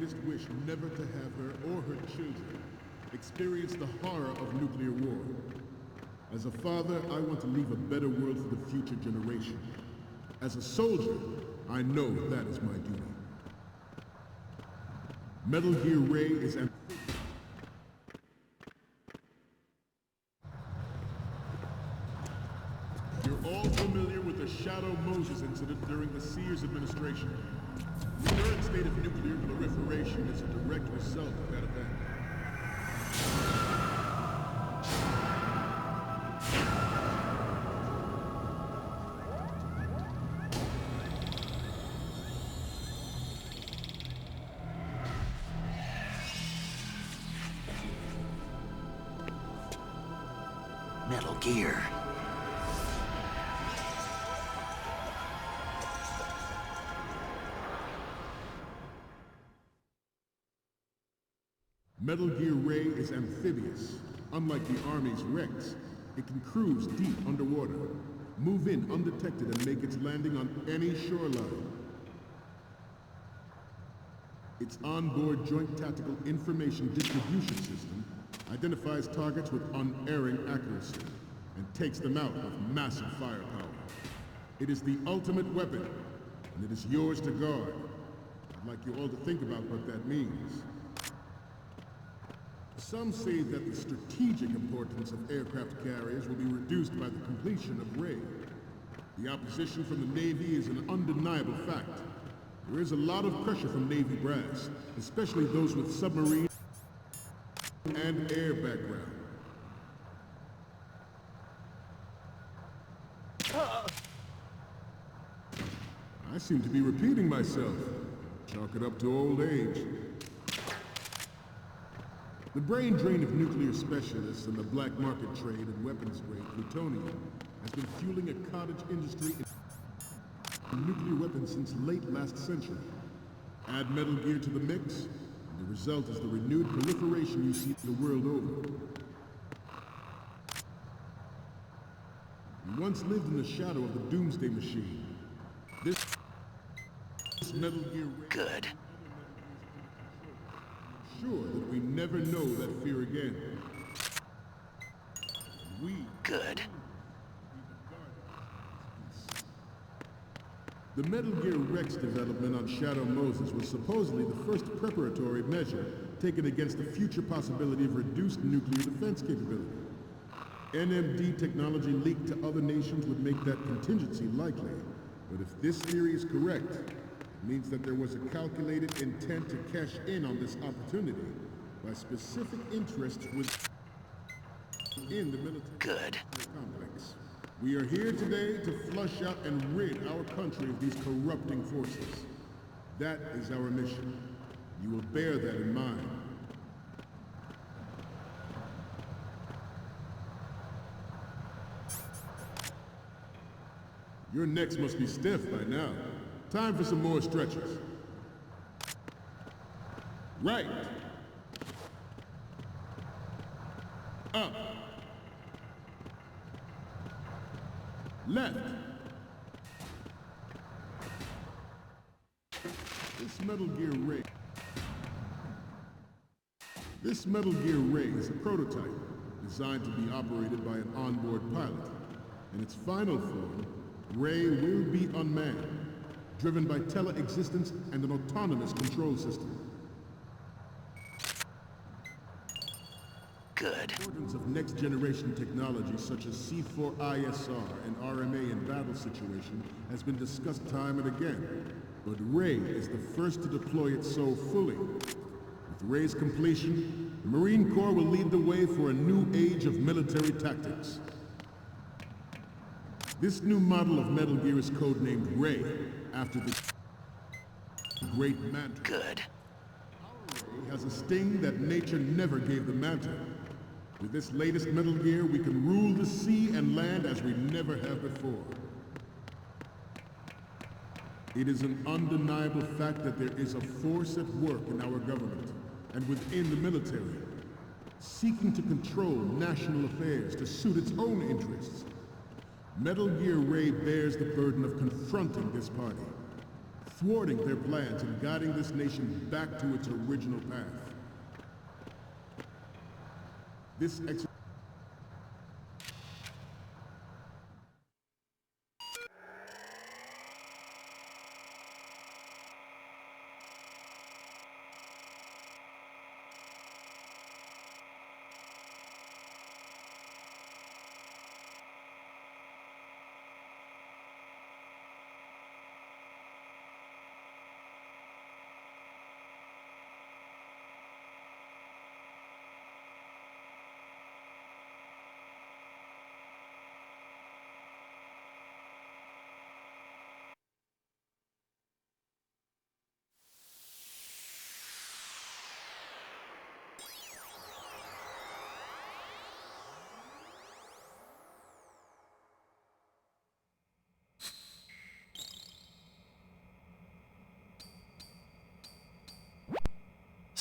greatest wish never to have her or her children experience the horror of nuclear war. As a father, I want to leave a better world for the future generation. As a soldier, I know that is my duty. Metal Gear Ray is an... You're all familiar with the Shadow Moses incident during the Sears administration. The current state of nuclear proliferation is a direct result of that event. Metal Gear. Metal Gear Ray is amphibious. Unlike the Army's Rex, it can cruise deep underwater, move in undetected and make its landing on any shoreline. Its onboard Joint Tactical Information Distribution System identifies targets with unerring accuracy and takes them out with massive firepower. It is the ultimate weapon, and it is yours to guard. I'd like you all to think about what that means. Some say that the strategic importance of aircraft carriers will be reduced by the completion of Ray. The opposition from the Navy is an undeniable fact. There is a lot of pressure from Navy brass, especially those with submarine and air background. I seem to be repeating myself. Chalk it up to old age. The brain drain of nuclear specialists and the black market trade in weapons-grade plutonium has been fueling a cottage industry in nuclear weapons since late last century. Add Metal Gear to the mix, and the result is the renewed proliferation you see the world over. We once lived in the shadow of the Doomsday Machine. This Metal Gear... Good. Sure that we never know that fear again. Good. The Metal Gear Rex development on Shadow Moses was supposedly the first preparatory measure taken against the future possibility of reduced nuclear defense capability. NMD technology leaked to other nations would make that contingency likely. But if this theory is correct, it means that there was a calculated intent to cash in on this opportunity by specific interests within the military complex. We are here today to flush out and rid our country of these corrupting forces. That is our mission. You will bear that in mind. Your necks must be stiff by now. Time for some more stretches. Right. Up. Left. This Metal Gear Ray is a prototype designed to be operated by an onboard pilot. In its final form, Ray will be unmanned, driven by tele-existence and an autonomous control system. Good. The importance of next-generation technology such as C4ISR and RMA in battle situation has been discussed time and again, but Ray is the first to deploy it so fully. With Ray's completion, the Marine Corps will lead the way for a new age of military tactics. This new model of Metal Gear is codenamed Ray, after the Great Manta. Good. Ray has a sting that nature never gave the Manta. With this latest Metal Gear, we can rule the sea and land as we never have before. It is an undeniable fact that there is a force at work in our government and within the military, seeking to control national affairs to suit its own interests. Metal Gear Ray bears the burden of confronting this party, thwarting their plans and guiding this nation back to its original path. This exercise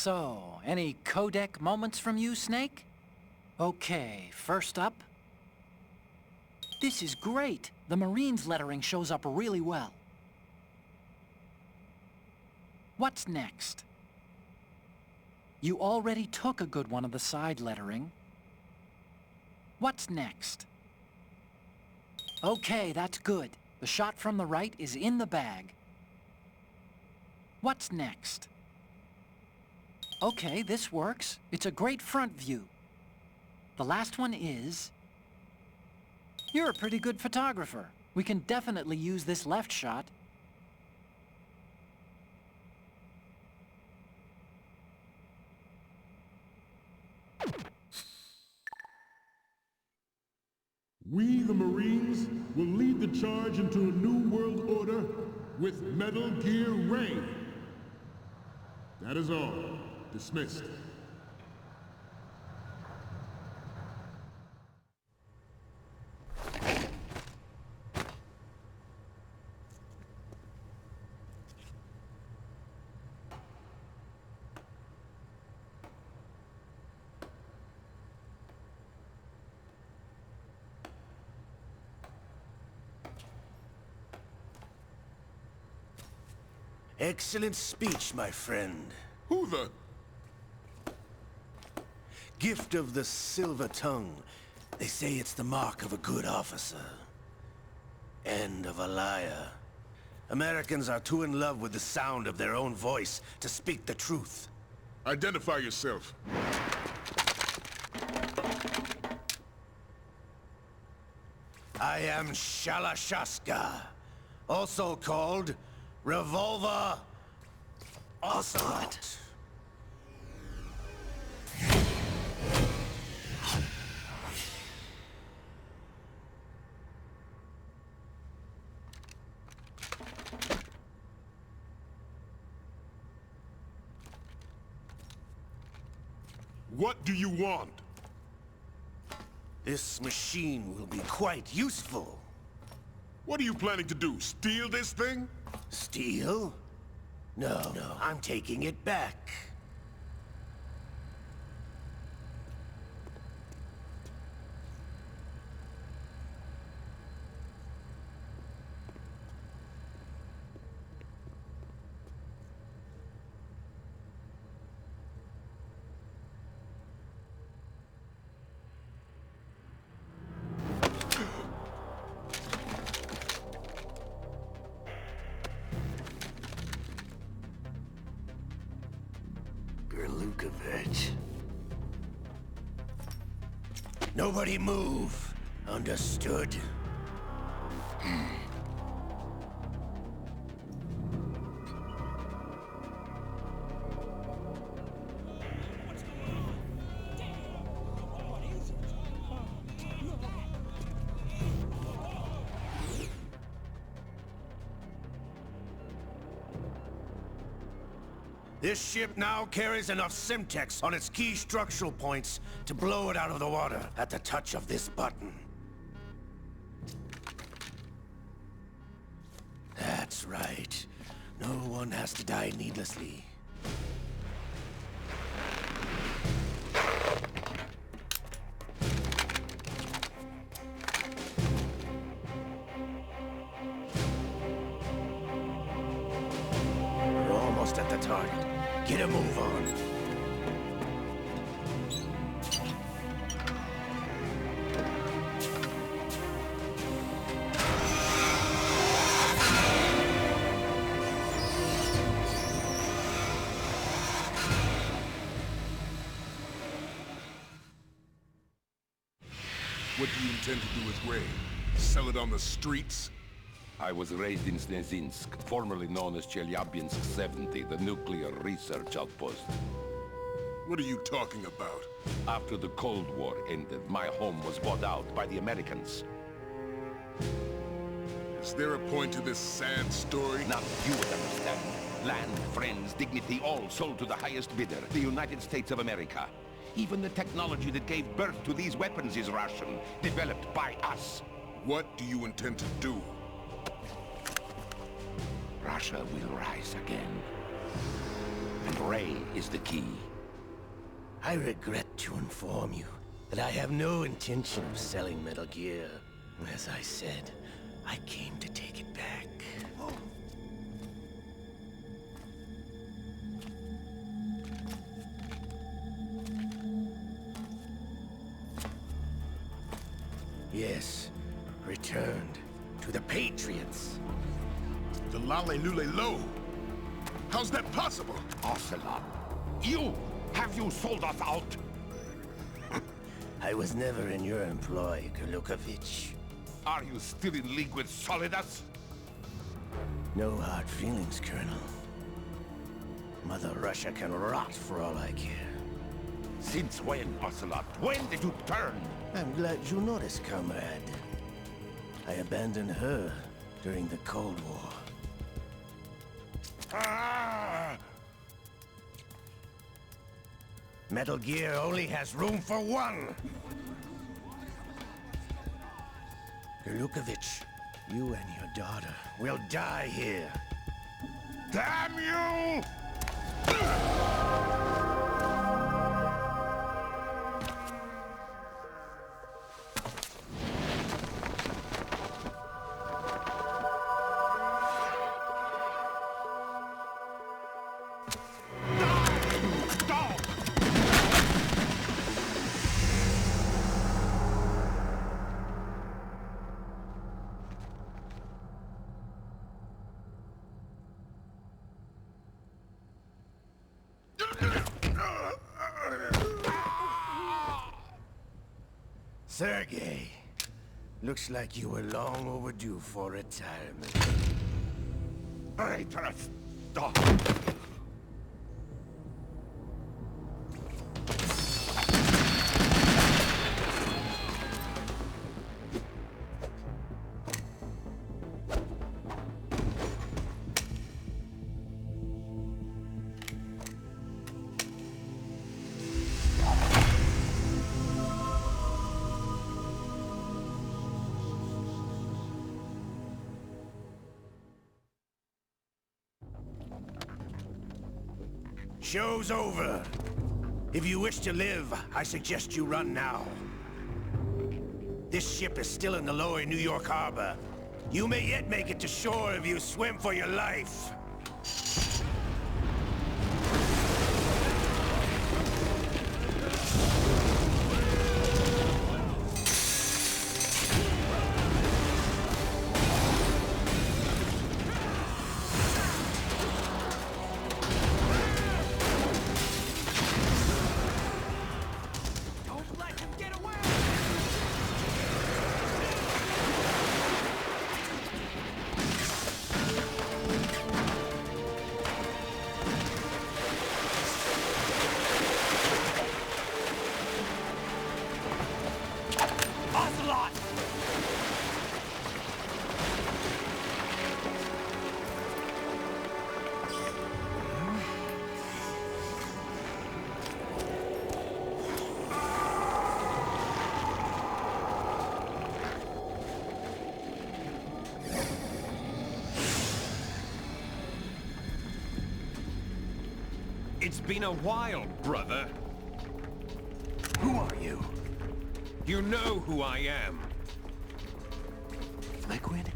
So, any codec moments from you, Snake? Okay, first up. This is great. The Marines lettering shows up really well. What's next? You already took a good one of the side lettering. What's next? Okay, that's good. The shot from the right is in the bag. What's next? Okay, this works. It's a great front view. The last one is... You're a pretty good photographer. We can definitely use this left shot. We, the Marines, will lead the charge into a new world order with Metal Gear Raiden. That is all. Dismissed. Excellent speech, my friend. Who the... Gift of the silver tongue. They say it's the mark of a good officer. And of a liar. Americans are too in love with the sound of their own voice to speak the truth. Identify yourself. I am Shalashaska, also called Revolver Ocelot. What do you want? This machine will be quite useful. What are you planning to do? Steal this thing? Steal? No, I'm taking it back. Nobody move. Understood? This ship now carries enough Simtex on its key structural points to blow it out of the water at the touch of this button. That's right. No one has to die needlessly. the target. Get a move on. What do you intend to do with Ray? Sell it on the streets? I was raised in Snezinsk, formerly known as Chelyabinsk 70, the nuclear research outpost. What are you talking about? After the Cold War ended, my home was bought out by the Americans. Is there a point to this sad story? Now you would understand. Land, friends, dignity, all sold to the highest bidder, the United States of America. Even the technology that gave birth to these weapons is Russian, developed by us. What do you intend to do? Russia will rise again. And Ray is the key. I regret to inform you that I have no intention of selling Metal Gear. As I said, I came to take it back. Yes, returned to the Patriots. The Lale Lule Lo? How's that possible? Ocelot, have you sold us out? I was never in your employ, Golukovich. Are you still in league with Solidus? No hard feelings, Colonel. Mother Russia can rot for all I care. Since when, Ocelot? When did you turn? I'm glad you noticed, comrade. I abandoned her during the Cold War. Ah! Metal Gear only has room for one! Golukovich, you and your daughter will die here. Damn you! Sergei, looks like you were long overdue for retirement. Traitorous dog! Show's over. If you wish to live, I suggest you run now. This ship is still in the lower New York harbor. You may yet make it to shore if you swim for your life. It's been a while, brother. Who are you? You know who I am. Liquid?